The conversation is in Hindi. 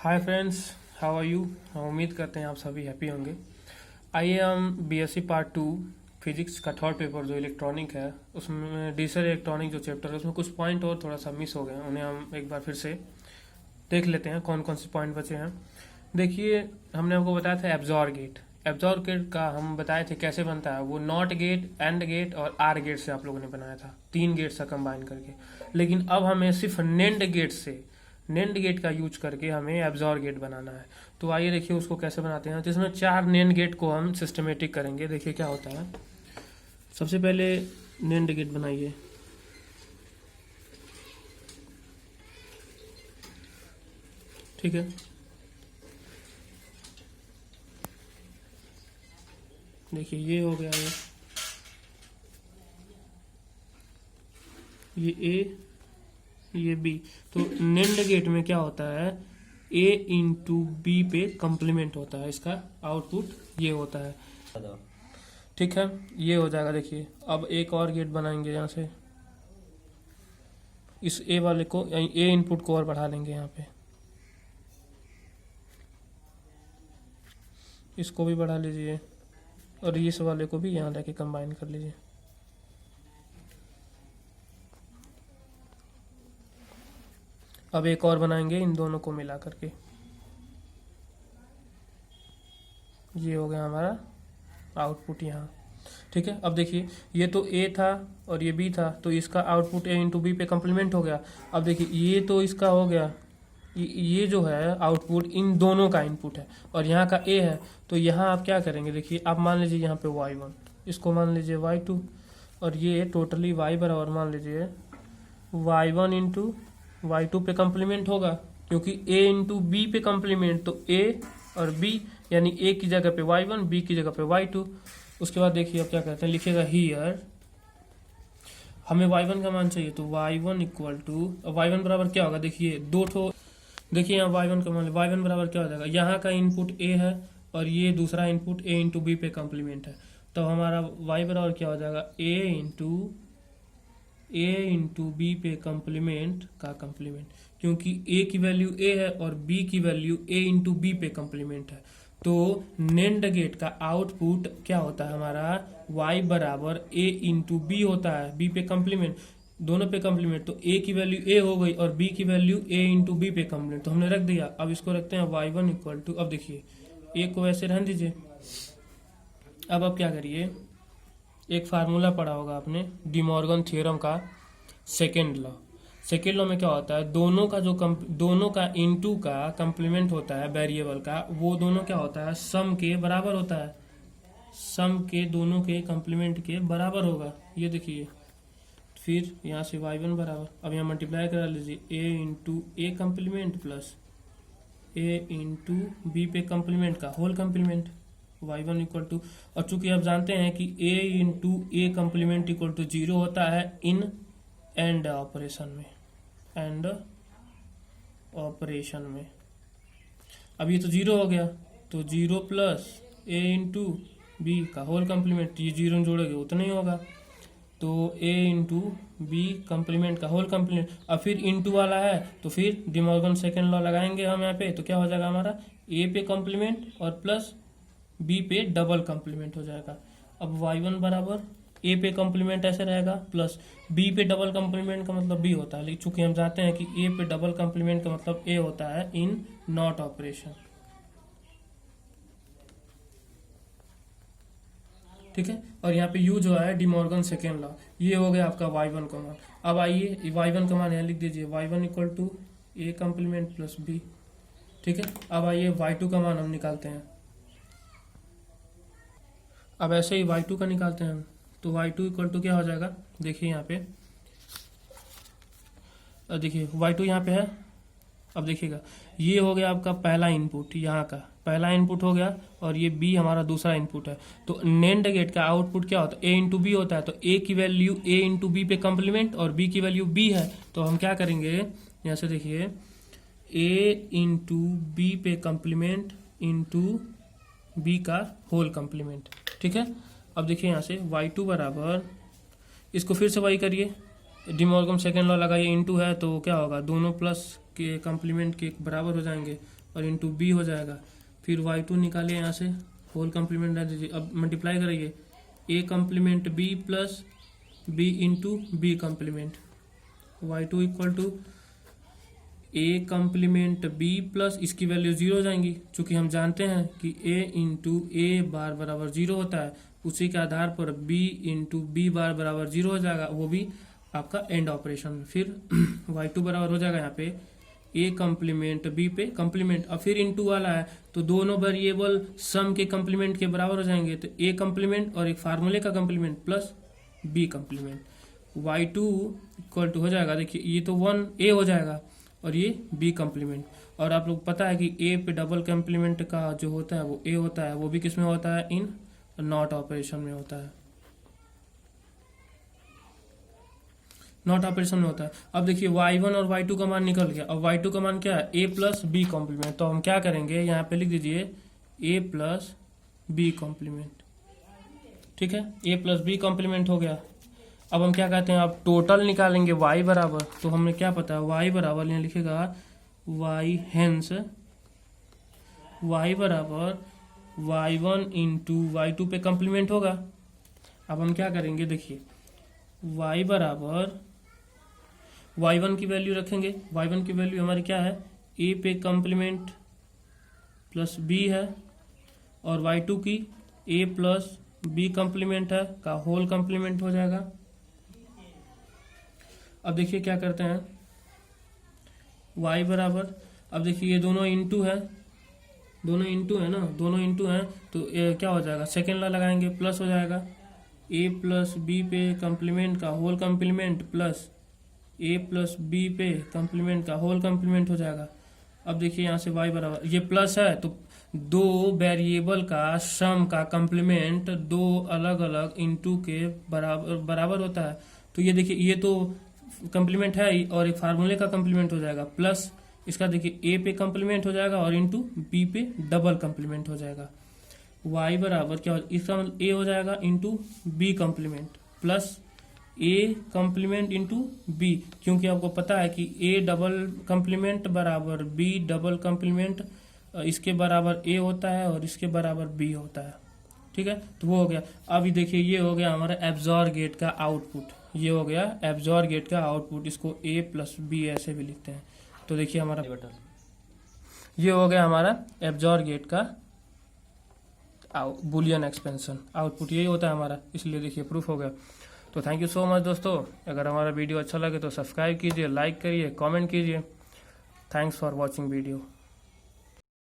Hi friends, how are you. हम उम्मीद करते हैं आप सभी हैप्पी होंगे। आइए हम बीएससी पार्ट 2 फिजिक्स का थर्ड पेपर जो इलेक्ट्रॉनिक है उसमें डिजिटल इलेक्ट्रॉनिक जो चैप्टर है उसमें कुछ पॉइंट और थोड़ा सा मिस हो गए हैं, उन्हें हम एक बार फिर से देख लेते हैं कौन कौन से पॉइंट बचे हैं। देखिए, हमने आपको बताया था एब्जॉर गेट। एब्जॉर गेट का हम बताए थे कैसे बनता है। वो नॉट गेट, एंड गेट और आर गेट से आप लोगों ने बनाया था, 3 गेट से कंबाइन करके। लेकिन अब हमें सिर्फ नेंड गेट से, नेंड गेट का यूज करके हमें एब्जॉर गेट बनाना है। तो आइए देखिए उसको कैसे बनाते हैं। जिसमें 4 नेंड गेट को हम सिस्टमेटिक करेंगे। देखिए क्या होता है। सबसे पहले नेंड गेट बनाइए। ठीक है, देखिए ये हो गया ये ए, ये बी। तो नेंड गेट में क्या होता है, ए इंटू बी पे कंप्लीमेंट होता है, इसका आउटपुट ये होता है। ठीक है, ये हो जाएगा। देखिए अब एक और गेट बनाएंगे यहाँ से, इस ए वाले को, ए इनपुट को और बढ़ा लेंगे यहाँ पे, इसको भी बढ़ा लीजिए और इस वाले को भी यहाँ लेके कंबाइन कर लीजिए। अब एक और बनाएंगे इन दोनों को मिला करके। ये हो गया हमारा आउटपुट यहाँ। ठीक है, अब देखिए ये तो ए था और ये बी था, तो इसका आउटपुट ए इंटू बी पे कंप्लीमेंट हो गया। अब देखिए ये तो इसका हो गया, ये जो है आउटपुट इन दोनों का इनपुट है और यहाँ का ए है। तो यहाँ आप क्या करेंगे, देखिए आप मान लीजिए यहाँ पे y1, इसको मान लीजिए y2, और ये टोटली y बराबर मान लीजिए y1 इंटू y2 पे कंप्लीमेंट होगा, क्योंकि a इंटू बी पे कंप्लीमेंट, तो a और b, यानी a की जगह पे y1, b की जगह पे y2। उसके बाद देखिए अब क्या कहते हैं, लिखिएगा हियर हमें y1 का मान चाहिए, तो y1 इक्वल टू, y1 बराबर क्या होगा, देखिए दो ठो, देखिए यहाँ y1 का मान, y1 बराबर क्या हो जाएगा, यहाँ का इनपुट a है और ये दूसरा इनपुट a इंटू बी पे कंप्लीमेंट है। तो हमारा y बराबर क्या हो जाएगा, a इंटू बी पे कंप्लीमेंट का कंप्लीमेंट, क्योंकि a की वैल्यू a है और b की वैल्यू a इंटू बी पे कंप्लीमेंट है। तो नेंड गेट का आउटपुट क्या होता है हमारा, y बराबर a इंटू बी होता है, b पे कंप्लीमेंट, दोनों पे कंप्लीमेंट। तो a की वैल्यू a हो गई और b की वैल्यू a इंटू बी पे कंप्लीमेंट, तो हमने रख दिया। अब इसको रखते हैं y1 इक्वल टू, अब देखिए a को ऐसे रहने दीजिए। अब आप क्या करिए, एक फार्मूला पढ़ा होगा आपने डिमॉर्गन थ्योरम का, सेकेंड लॉ। सेकेंड लॉ में क्या होता है, दोनों का इनटू का कंप्लीमेंट होता है वेरिएबल का, वो दोनों क्या होता है, सम के बराबर होता है, सम के दोनों के कंप्लीमेंट के बराबर होगा। ये देखिए, फिर यहाँ से y1 बराबर, अब यहाँ मल्टीप्लाई करा लीजिए, a into A complement plus a into B पे कंप्लीमेंट का whole complement, y1 equal to, और चूंकि आप जानते हैं कि a into A complement equal to 0 होता है इन एंड ऑपरेशन में, एंड ऑपरेशन में। अब ये तो 0 हो गया, तो 0 प्लस a इंटू बी का होल कंप्लीमेंट, ये 0 जोड़ोगे उतना ही होगा, तो a इंटू बी कंप्लीमेंट का होल कंप्लीमेंट। अब फिर इंटू वाला है तो फिर डिमॉर्गन सेकेंड लॉ लगाएंगे हम यहाँ पे, तो क्या हो जाएगा हमारा, a पे कंप्लीमेंट और प्लस b पे डबल कंप्लीमेंट हो जाएगा। अब y1 बराबर a पे कंप्लीमेंट ऐसे रहेगा प्लस b पे डबल कंप्लीमेंट का मतलब b होता है, लेकिन चूंकि हम जानते हैं कि a पे डबल कंप्लीमेंट का मतलब a होता है इन नॉट ऑपरेशन। ठीक है, और यहाँ पे u जो है डिमॉर्गन सेकेंड लॉ, ये हो गया आपका y1 का मान। अब आइए y1 का मान यहाँ लिख दीजिए, y1 equal to A complement plus b। ठीक है, अब आइए y2 का मान हम निकालते हैं। अब ऐसे ही y2 का निकालते हैं हम, तो y2 इक्वल टू क्या हो जाएगा, देखिए यहाँ पे, देखिए y2 यहाँ पे है। अब देखिएगा ये हो गया आपका पहला इनपुट, यहाँ का पहला इनपुट हो गया और ये b हमारा दूसरा इनपुट है। तो नेंड गेट का आउटपुट क्या होता है, a इंटू बी होता है, तो a की वैल्यू a इंटू बी पे कंप्लीमेंट और b की वैल्यू b है। तो हम क्या करेंगे, यहाँ से देखिए a इंटू बी पे कंप्लीमेंट इंटू b का होल कंप्लीमेंट। ठीक है, अब देखिए यहाँ से y2 बराबर, इसको फिर से वही करिए, डिमॉर्गन सेकेंड लॉ लगाइए, इनटू है तो क्या होगा, दोनों प्लस के कंप्लीमेंट के बराबर हो जाएंगे, और इंटू बी हो जाएगा। फिर y2 निकालिए यहाँ से, होल कम्प्लीमेंट रह दीजिए। अब मल्टीप्लाई करेंगे a complement b plus b into B complement, y2 equal to a complement b plus इसकी वैल्यू 0 हो जाएंगी, क्योंकि हम जानते हैं कि a इंटू ए बार बराबर 0 होता है। उसी के आधार पर b इंटू बी बार बराबर 0 हो जाएगा, वो भी आपका एंड ऑपरेशन में। फिर y2 बराबर हो जाएगा यहाँ पे a कम्प्लीमेंट b पे कम्प्लीमेंट, और फिर इंटू वाला है तो दोनों वेरिएबल सम के कम्प्लीमेंट के बराबर हो जाएंगे, तो a कम्प्लीमेंट और एक फार्मूले का complement plus b complement, y2 equal to हो जाएगा, देखिए ये तो 1a हो जाएगा और ये b कम्प्लीमेंट। और आप लोग पता है कि a पे डबल कम्प्लीमेंट का जो होता है वो a होता है, वो भी किस में होता है, इन नॉट ऑपरेशन में होता है, नॉट ऑपरेशन में होता है। अब देखिए y1 और y2 का मान निकल गया, अब y2 का मान क्या है, a प्लस बी कॉम्प्लीमेंट, तो हम क्या करेंगे यहाँ पे लिख दीजिए a प्लस बी कॉम्प्लीमेंट, ठीक है, a प्लस बी कॉम्प्लीमेंट हो गया। अब हम क्या कहते हैं, अब टोटल निकालेंगे y बराबर, तो हमें क्या पता है y बराबर यहाँ लिखेगा y हेंस y बराबर y1 इंटू y2 पे कॉम्प्लीमेंट होगा। अब हम क्या करेंगे, देखिए y बराबर y1 की वैल्यू रखेंगे, y1 की वैल्यू हमारी क्या है, a पे कॉम्प्लीमेंट प्लस b है, और y2 की a प्लस b कॉम्प्लीमेंट है का होल कॉम्प्लीमेंट हो जाएगा। अब देखिए क्या करते हैं, y बराबर, अब देखिए ये दोनों इंटू है, दोनों इंटू है ना, दोनों इंटू है तो क्या हो जाएगा, सेकेंड ला लगाएंगे प्लस हो जाएगा, a प्लस बी पे कॉम्प्लीमेंट का whole complement plus a plus B पे कॉम्प्लीमेंट का होल कॉम्प्लीमेंट हो जाएगा। अब देखिए यहाँ से y बराबर, ये प्लस है तो दो वेरिएबल का सम का कॉम्प्लीमेंट दो अलग अलग इंटू के बराबर होता है, तो ये देखिए ये तो कॉम्प्लीमेंट है और एक फार्मूले का कॉम्प्लीमेंट हो जाएगा, प्लस इसका देखिए a पे कॉम्प्लीमेंट हो जाएगा और इंटू बी पे डबल कॉम्प्लीमेंट हो जाएगा। y बराबर क्या हो, इसका मतलब a हो जाएगा into B complement plus a complement into B, क्योंकि आपको पता है कि a डबल कॉम्प्लीमेंट बराबर b डबल कॉम्प्लीमेंट, इसके बराबर a होता है और इसके बराबर b होता है, ठीक है, तो वो हो गया। अभी देखिए ये हो गया हमारा एब्जॉर गेट का आउटपुट, ये हो गया एब्जॉर गेट का आउटपुट, इसको a प्लस बी ऐसे भी लिखते हैं। तो देखिए हमारा ये हो गया हमारा एब्जॉर गेट का बुलियन एक्सपेंशन आउटपुट, यही होता है हमारा, इसलिए देखिए प्रूफ हो गया। तो थैंक यू सो मच दोस्तों, अगर हमारा वीडियो अच्छा लगे तो सब्सक्राइब कीजिए, लाइक करिए, कमेंट कीजिए। Thanks for watching video.